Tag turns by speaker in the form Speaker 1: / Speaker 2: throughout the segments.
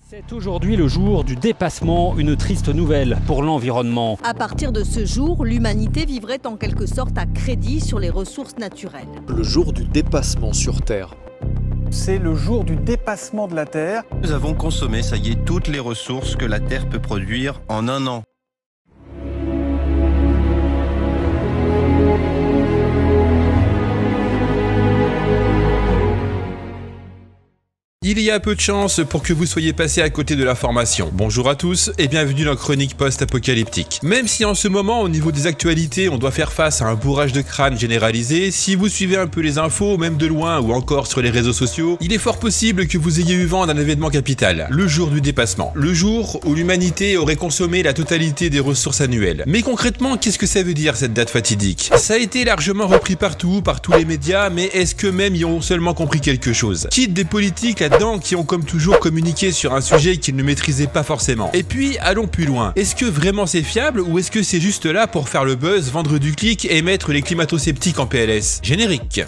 Speaker 1: C'est aujourd'hui le jour du dépassement, une triste nouvelle pour l'environnement.
Speaker 2: À partir de ce jour, l'humanité vivrait en quelque sorte à crédit sur les ressources naturelles.
Speaker 3: Le jour du dépassement sur Terre.
Speaker 4: C'est le jour du dépassement de la Terre.
Speaker 5: Nous avons consommé, ça y est, toutes les ressources que la Terre peut produire en un an.
Speaker 6: Il y a peu de chance pour que vous soyez passé à côté de l'information. Bonjour à tous et bienvenue dans Chronique Post-Apocalyptique. Même si en ce moment, au niveau des actualités, on doit faire face à un bourrage de crâne généralisé, si vous suivez un peu les infos, même de loin ou encore sur les réseaux sociaux, il est fort possible que vous ayez eu vent d'un événement capital, le jour du dépassement. Le jour où l'humanité aurait consommé la totalité des ressources annuelles. Mais concrètement, qu'est-ce que ça veut dire cette date fatidique? Ça a été largement repris partout, par tous les médias, mais est-ce qu'eux-mêmes y ont seulement compris quelque chose? Quitte des politiques qui ont comme toujours communiqué sur un sujet qu'ils ne maîtrisaient pas forcément. Et puis, allons plus loin. Est-ce que vraiment c'est fiable ou est-ce que c'est juste là pour faire le buzz, vendre du clic et mettre les climato-sceptiques en PLS? Générique.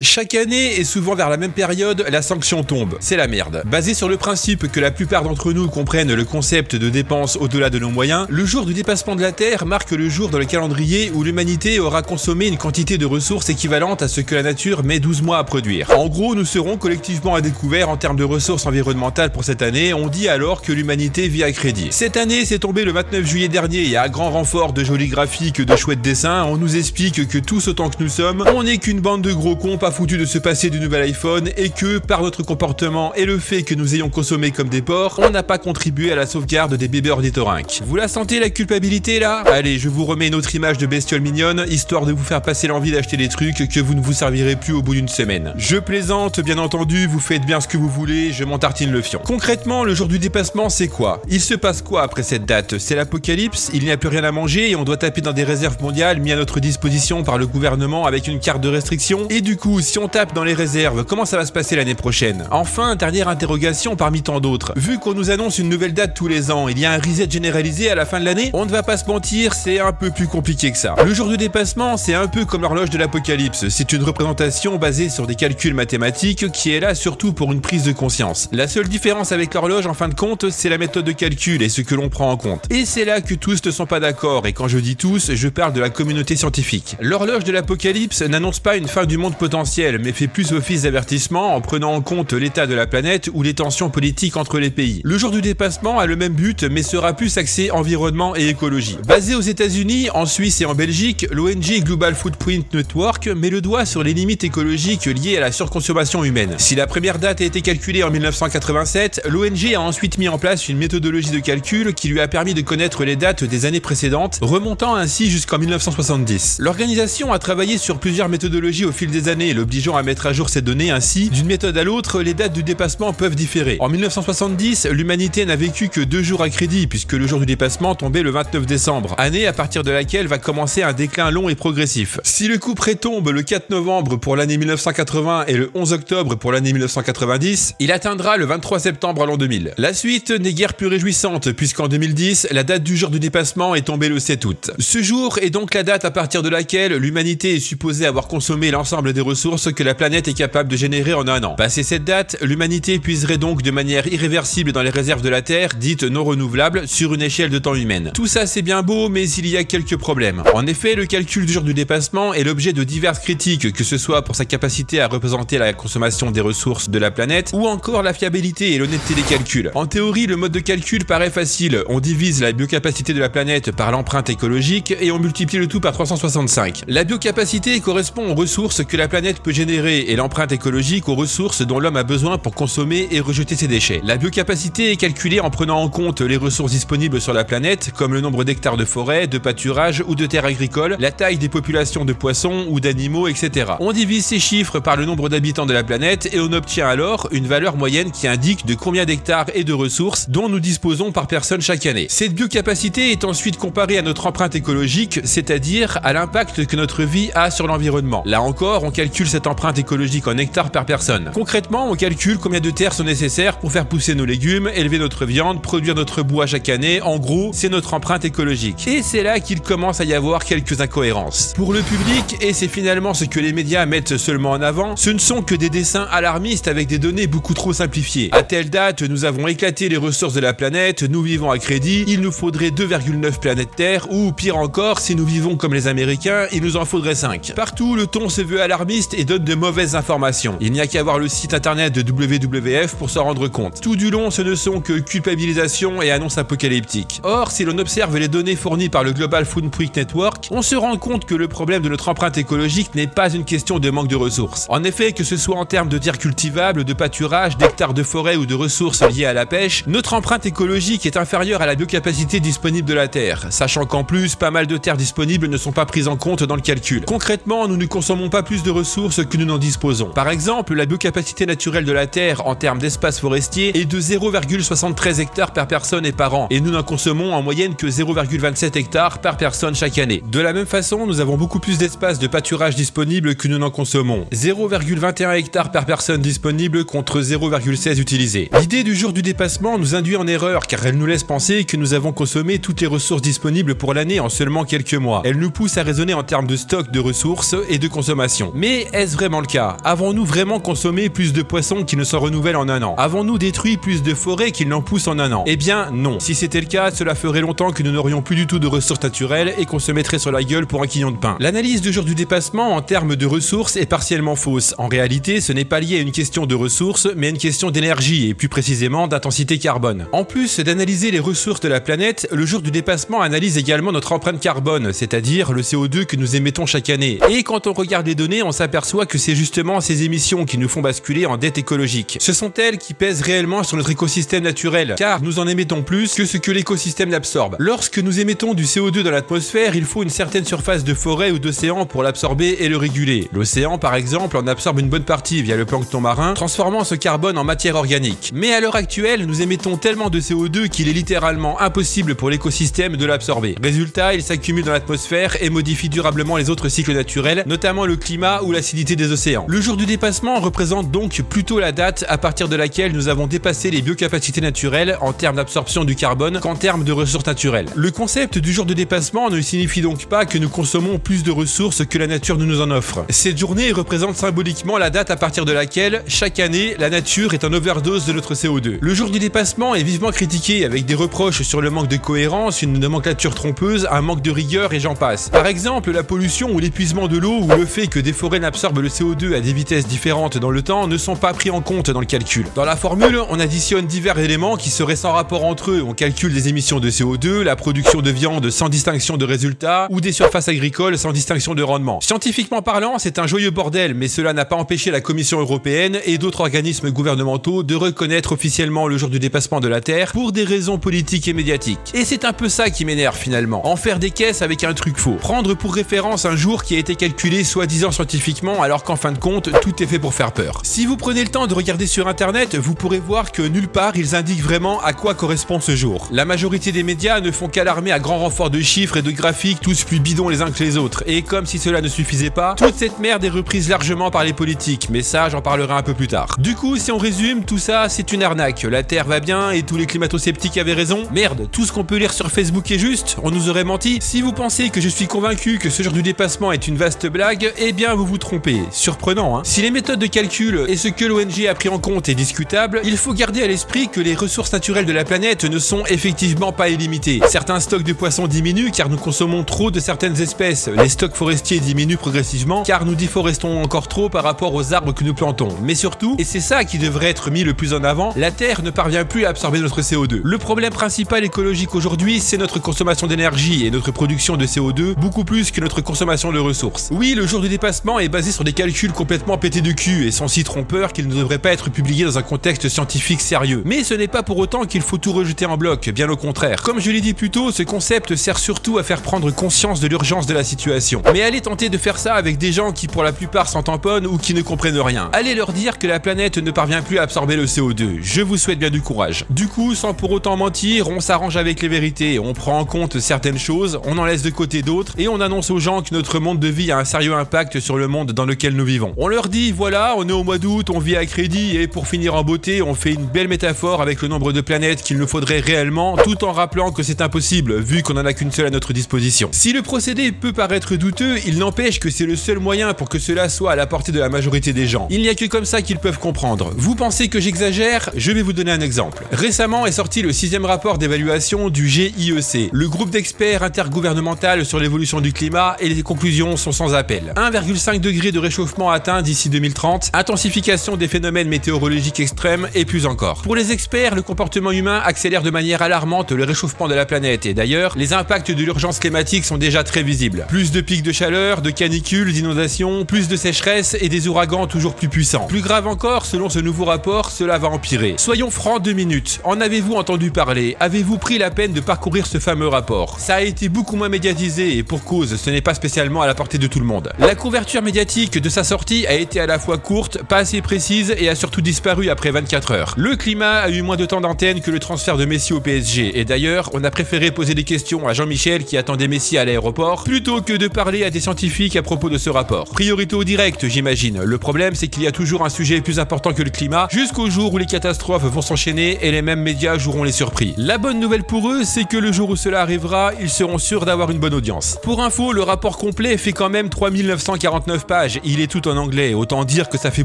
Speaker 6: Chaque année et souvent vers la même période, la sanction tombe. C'est la merde. Basé sur le principe que la plupart d'entre nous comprennent le concept de dépenses au-delà de nos moyens, le jour du dépassement de la Terre marque le jour dans le calendrier où l'humanité aura consommé une quantité de ressources équivalente à ce que la nature met 12 mois à produire. En gros, nous serons collectivement à découvert en termes de ressources environnementales pour cette année. On dit alors que l'humanité vit à crédit. Cette année, c'est tombé le 29 juillet dernier et à grand renfort de jolis graphiques, de chouettes dessins, on nous explique que tous autant que nous sommes, on n'est qu'une bande de gros cons pas foutus de se passer du nouvel iPhone et que, par notre comportement et le fait que nous ayons consommé comme des porcs, on n'a pas contribué à la sauvegarde des bébés ornithorynques. Vous la sentez la culpabilité là? Allez, je vous remets une autre image de bestiole mignonne, histoire de vous faire passer l'envie d'acheter des trucs que vous ne vous servirez plus au bout d'une semaine. Je plaisante, bien entendu, vous faites bien ce que vous voulez, je m'en tartine le fion. Concrètement, le jour du dépassement, c'est quoi? Il se passe quoi après cette date? C'est l'apocalypse, il n'y a plus rien à manger et on doit taper dans des réserves mondiales mises à notre disposition par le gouvernement avec une carte de restriction. Et du coup, si on tape dans les réserves, comment ça va se passer l'année prochaine? Enfin, dernière interrogation parmi tant d'autres. Vu qu'on nous annonce une nouvelle date tous les ans, il y a un reset généralisé à la fin de l'année? On ne va pas se mentir, c'est un peu plus compliqué que ça. Le jour du dépassement, c'est un peu comme l'horloge de l'apocalypse. C'est une représentation basée sur des calculs mathématiques qui est là surtout pour une prise de conscience. La seule différence avec l'horloge, en fin de compte, c'est la méthode de calcul et ce que l'on prend en compte. Et c'est là que tous ne sont pas d'accord, et quand je dis tous, je parle de la communauté scientifique. L'horloge de l'apocalypse n'annonce pas une fin du monde potentielle, mais fait plus office d'avertissement en prenant en compte l'état de la planète ou les tensions politiques entre les pays. Le jour du dépassement a le même but mais sera plus axé environnement et écologie. Basé aux États-Unis, en Suisse et en Belgique, l'ONG Global Footprint Network met le doigt sur les limites écologiques liées à la surconsommation humaine. Si la première date a été calculée en 1987, l'ONG a ensuite mis en place une méthodologie de calcul qui lui a permis de connaître les dates des années précédentes, remontant ainsi jusqu'en 1970. L'organisation a travaillé sur plusieurs méthodologies au fil des années, l'obligeant à mettre à jour ces données. Ainsi, d'une méthode à l'autre, les dates du dépassement peuvent différer. En 1970, l'humanité n'a vécu que 2 jours à crédit puisque le jour du dépassement tombait le 29 décembre, année à partir de laquelle va commencer un déclin long et progressif. Si le couperet tombe le 4 novembre pour l'année 1980 et le 11 octobre pour l'année 1990, il atteindra le 23 septembre à l'an 2000. La suite n'est guère plus réjouissante puisqu'en 2010, la date du jour du dépassement est tombée le 7 août. Ce jour est donc la date à partir de laquelle l'humanité est supposée avoir consommé l'ensemble des ressources que la planète est capable de générer en un an. Passé cette date, l'humanité puiserait donc de manière irréversible dans les réserves de la Terre, dites non renouvelables, sur une échelle de temps humaine. Tout ça c'est bien beau, mais il y a quelques problèmes. En effet, le calcul du jour du dépassement est l'objet de diverses critiques, que ce soit pour sa capacité à représenter la consommation des ressources de la planète, ou encore la fiabilité et l'honnêteté des calculs. En théorie, le mode de calcul paraît facile. On divise la biocapacité de la planète par l'empreinte écologique et on multiplie le tout par 365. La biocapacité correspond aux ressources que la planète peut généré et l'empreinte écologique aux ressources dont l'homme a besoin pour consommer et rejeter ses déchets. La biocapacité est calculée en prenant en compte les ressources disponibles sur la planète, comme le nombre d'hectares de forêt, de pâturage ou de terres agricoles, la taille des populations de poissons ou d'animaux, etc. On divise ces chiffres par le nombre d'habitants de la planète et on obtient alors une valeur moyenne qui indique de combien d'hectares et de ressources dont nous disposons par personne chaque année. Cette biocapacité est ensuite comparée à notre empreinte écologique, c'est-à-dire à l'impact que notre vie a sur l'environnement. Là encore, on calcule cette empreinte écologique en hectares par personne. Concrètement, on calcule combien de terres sont nécessaires pour faire pousser nos légumes, élever notre viande, produire notre bois chaque année. En gros, c'est notre empreinte écologique. Et c'est là qu'il commence à y avoir quelques incohérences. Pour le public, et c'est finalement ce que les médias mettent seulement en avant, ce ne sont que des dessins alarmistes avec des données beaucoup trop simplifiées. À telle date, nous avons éclaté les ressources de la planète, nous vivons à crédit, il nous faudrait 2,9 planètes Terre, ou pire encore, si nous vivons comme les Américains, il nous en faudrait 5. Partout, le ton se veut alarmiste et donne de mauvaises informations. Il n'y a qu'à voir le site internet de WWF pour s'en rendre compte. Tout du long, ce ne sont que culpabilisation et annonces apocalyptiques. Or, si l'on observe les données fournies par le Global Footprint Network, on se rend compte que le problème de notre empreinte écologique n'est pas une question de manque de ressources. En effet, que ce soit en termes de terres cultivables, de pâturage, d'hectares de forêt ou de ressources liées à la pêche, notre empreinte écologique est inférieure à la biocapacité disponible de la Terre, sachant qu'en plus, pas mal de terres disponibles ne sont pas prises en compte dans le calcul. Concrètement, nous ne consommons pas plus de ressources que nous n'en disposons. Par exemple, la biocapacité naturelle de la Terre en termes d'espace forestier est de 0,73 hectares par personne et par an, et nous n'en consommons en moyenne que 0,27 hectares par personne chaque année. De la même façon, nous avons beaucoup plus d'espace de pâturage disponible que nous n'en consommons. 0,21 hectares par personne disponible contre 0,16 utilisés. L'idée du jour du dépassement nous induit en erreur car elle nous laisse penser que nous avons consommé toutes les ressources disponibles pour l'année en seulement quelques mois. Elle nous pousse à raisonner en termes de stock de ressources et de consommation. Mais est-ce vraiment le cas? Avons-nous vraiment consommé plus de poissons qui ne s'en renouvellent en un an? Avons-nous détruit plus de forêts qu'ils n'en poussent en un an? Eh bien non. Si c'était le cas, cela ferait longtemps que nous n'aurions plus du tout de ressources naturelles et qu'on se mettrait sur la gueule pour un quillion de pain. L'analyse du jour du dépassement en termes de ressources est partiellement fausse. En réalité, ce n'est pas lié à une question de ressources, mais à une question d'énergie et plus précisément d'intensité carbone. En plus d'analyser les ressources de la planète, le jour du dépassement analyse également notre empreinte carbone, c'est-à-dire le CO2 que nous émettons chaque année. Et quand on regarde les données, on s'aperçoit que c'est justement ces émissions qui nous font basculer en dette écologique. Ce sont elles qui pèsent réellement sur notre écosystème naturel, car nous en émettons plus que ce que l'écosystème absorbe. Lorsque nous émettons du CO2 dans l'atmosphère, il faut une certaine surface de forêt ou d'océan pour l'absorber et le réguler. L'océan, par exemple, en absorbe une bonne partie via le plancton marin, transformant ce carbone en matière organique. Mais à l'heure actuelle, nous émettons tellement de CO2 qu'il est littéralement impossible pour l'écosystème de l'absorber. Résultat, il s'accumule dans l'atmosphère et modifie durablement les autres cycles naturels, notamment le climat ou l'acidité des océans. Le jour du dépassement représente donc plutôt la date à partir de laquelle nous avons dépassé les biocapacités naturelles en termes d'absorption du carbone qu'en termes de ressources naturelles. Le concept du jour de dépassement ne signifie donc pas que nous consommons plus de ressources que la nature nous en offre. Cette journée représente symboliquement la date à partir de laquelle, chaque année, la nature est en overdose de notre CO2. Le jour du dépassement est vivement critiqué avec des reproches sur le manque de cohérence, une nomenclature trompeuse, un manque de rigueur et j'en passe. Par exemple, la pollution ou l'épuisement de l'eau ou le fait que des forêts n'absorbent le CO2 à des vitesses différentes dans le temps ne sont pas pris en compte dans le calcul. Dans la formule, on additionne divers éléments qui seraient sans rapport entre eux. On calcule des émissions de CO2, la production de viande sans distinction de résultats ou des surfaces agricoles sans distinction de rendement. Scientifiquement parlant, c'est un joyeux bordel, mais cela n'a pas empêché la Commission européenne et d'autres organismes gouvernementaux de reconnaître officiellement le jour du dépassement de la Terre pour des raisons politiques et médiatiques. Et c'est un peu ça qui m'énerve finalement. En faire des caisses avec un truc faux. Prendre pour référence un jour qui a été calculé soi-disant scientifiquement alors qu'en fin de compte, tout est fait pour faire peur. Si vous prenez le temps de regarder sur internet, vous pourrez voir que nulle part ils indiquent vraiment à quoi correspond ce jour. La majorité des médias ne font qu'alarmer à grand renfort de chiffres et de graphiques tous plus bidons les uns que les autres. Et comme si cela ne suffisait pas, toute cette merde est reprise largement par les politiques, mais ça j'en parlerai un peu plus tard. Du coup, si on résume, tout ça c'est une arnaque. La Terre va bien et tous les climato-sceptiques avaient raison. Merde, tout ce qu'on peut lire sur Facebook est juste, on nous aurait menti. Si vous pensez que je suis convaincu que ce genre de dépassement est une vaste blague, eh bien vous vous trompez. Surprenant, hein. Si les méthodes de calcul et ce que l'ONG a pris en compte est discutable, il faut garder à l'esprit que les ressources naturelles de la planète ne sont effectivement pas illimitées. Certains stocks de poissons diminuent car nous consommons trop de certaines espèces. Les stocks forestiers diminuent progressivement car nous déforestons encore trop par rapport aux arbres que nous plantons. Mais surtout, et c'est ça qui devrait être mis le plus en avant, la Terre ne parvient plus à absorber notre CO2. Le problème principal écologique aujourd'hui, c'est notre consommation d'énergie et notre production de CO2, beaucoup plus que notre consommation de ressources. Oui, le jour du dépassement est basé sur des calculs complètement pétés de cul et sont si trompeurs qu'ils ne devraient pas être publiés dans un contexte scientifique sérieux. Mais ce n'est pas pour autant qu'il faut tout rejeter en bloc, bien au contraire. Comme je l'ai dit plus tôt, ce concept sert surtout à faire prendre conscience de l'urgence de la situation. Mais allez tenter de faire ça avec des gens qui pour la plupart s'en tamponnent ou qui ne comprennent rien. Allez leur dire que la planète ne parvient plus à absorber le CO2. Je vous souhaite bien du courage. Du coup, sans pour autant mentir, on s'arrange avec les vérités, on prend en compte certaines choses, on en laisse de côté d'autres et on annonce aux gens que notre monde de vie a un sérieux impact sur le monde dans lequel nous vivons. On leur dit voilà, on est au mois d'août, on vit à crédit et pour finir en beauté, on fait une belle métaphore avec le nombre de planètes qu'il nous faudrait réellement, tout en rappelant que c'est impossible vu qu'on en a qu'une seule à notre disposition. Si le procédé peut paraître douteux, il n'empêche que c'est le seul moyen pour que cela soit à la portée de la majorité des gens. Il n'y a que comme ça qu'ils peuvent comprendre. Vous pensez que j'exagère? Je vais vous donner un exemple. Récemment est sorti le 6e rapport d'évaluation du GIEC, le groupe d'experts intergouvernemental sur l'évolution du climat, et les conclusions sont sans appel. 1,5 degré de réchauffement atteint d'ici 2030, intensification des phénomènes météorologiques extrêmes et plus encore. Pour les experts, le comportement humain accélère de manière alarmante le réchauffement de la planète et d'ailleurs, les impacts de l'urgence climatique sont déjà très visibles. Plus de pics de chaleur, de canicules, d'inondations, plus de sécheresse et des ouragans toujours plus puissants. Plus grave encore, selon ce nouveau rapport, cela va empirer. Soyons francs 2 minutes. En avez-vous entendu parler? Avez-vous pris la peine de parcourir ce fameux rapport? Ça a été beaucoup moins médiatisé et pour cause, ce n'est pas spécialement à la portée de tout le monde. La couverture médiatique de sa sortie a été à la fois courte, pas assez précise et a surtout disparu après 24 heures. Le climat a eu moins de temps d'antenne que le transfert de Messi au PSG et d'ailleurs, on a préféré poser des questions à Jean-Michel qui attendait Messi à l'aéroport plutôt que de parler à des scientifiques à propos de ce rapport. Priorité au direct, j'imagine. Le problème, c'est qu'il y a toujours un sujet plus important que le climat jusqu'au jour où les catastrophes vont s'enchaîner et les mêmes médias joueront les surpris. La bonne nouvelle pour eux, c'est que le jour où cela arrivera, ils seront sûrs d'avoir une bonne audience. Pour info, le rapport complet fait quand même 3949 pages. Il est tout en anglais, autant dire que ça fait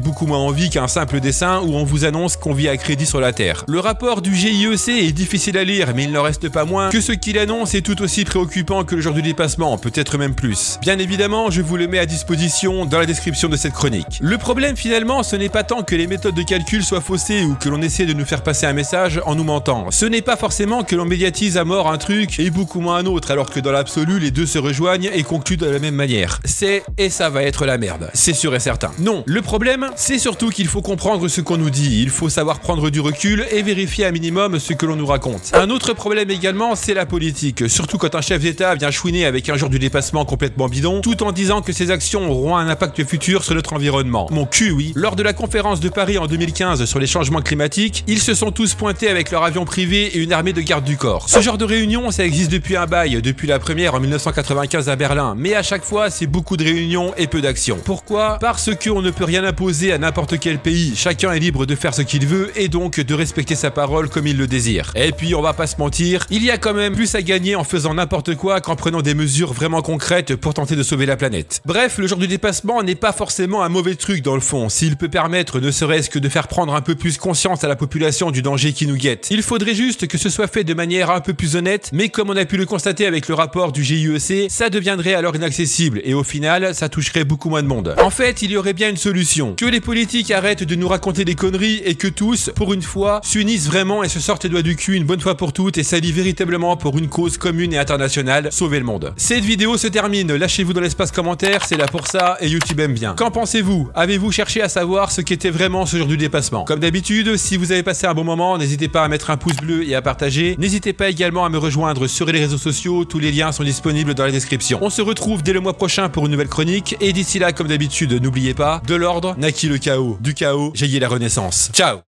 Speaker 6: beaucoup moins envie qu'un simple dessin où on vous annonce qu'on vit à crédit sur la Terre. Le rapport du GIEC est difficile à lire, mais il n'en reste pas moins que ce qu'il annonce est tout aussi préoccupant que le jour du dépassement, peut-être même plus. Bien évidemment, je vous le mets à disposition dans la description de cette chronique. Le problème finalement, ce n'est pas tant que les méthodes de calcul soient faussées ou que l'on essaie de nous faire passer un message en nous mentant. Ce n'est pas forcément que l'on médiatise à mort un truc et beaucoup moins un autre, alors que dans l'absolu, les deux se rejoignent et concluent de la même manière. C'est et ça va être la merde, c'est sûr et certain. Non, le problème, c'est surtout qu'il faut comprendre ce qu'on nous dit, il faut savoir prendre du recul et vérifier un minimum ce que l'on nous raconte. Un autre problème également, c'est la politique, surtout quand un chef d'État vient chouiner avec un jour du dépassement complètement bidon, tout en disant que ses actions auront un impact futur sur notre environnement. Mon cul, oui. Lors de la conférence de Paris en 2015 sur les changements climatiques, ils se sont tous pointés avec leur avion privé et une armée de gardes du corps. Ce genre de réunion, ça existe depuis un bail, depuis la première en 1995 à Berlin, mais à chaque fois, c'est beaucoup de réunions et peu d'actions. Pourquoi? Parce qu'on ne peut rien imposer à n'importe quel pays. Chacun est libre de faire ce qu'il veut et donc de respecter sa parole comme il le désire. Et puis, on va pas se mentir, il y a quand même plus à gagner en faisant n'importe quoi qu'en prenant des mesures vraiment concrètes pour tenter de sauver la planète. Bref, le jour du dépassement n'est pas forcément un mauvais truc dans le fond, s'il peut permettre ne serait-ce que de faire prendre un peu plus conscience à la population du danger qui nous guette. Il faudrait juste que ce soit fait de manière un peu plus honnête, mais comme on a pu le constater avec le rapport du GIEC, ça deviendrait alors inaccessible et au final, ça toucherait beaucoup moins de monde. En fait, il y aurait bien une solution. Que les politiques arrêtent de nous raconter des conneries et que tous, pour une fois, s'unissent vraiment et se sortent les doigts du cul une bonne fois pour toutes et s'allient véritablement pour une cause commune et internationale, sauver le monde. Cette vidéo se termine, lâchez-vous dans l'espace commentaire, c'est là pour ça et YouTube aime bien. Qu'en pensez-vous? Avez-vous cherché à savoir ce qu'était vraiment ce jour du dépassement? Comme d'habitude, si vous avez passé un bon moment, n'hésitez pas à mettre un pouce bleu et à partager. N'hésitez pas également à me rejoindre sur les réseaux sociaux, tous les liens sont disponibles dans la description. On se retrouve dès le mois prochain pour une nouvelle chronique et d'ici là, comme d'habitude, n'oubliez pas, de l'ordre naquit le chaos, du chaos jaillit la renaissance. Ciao!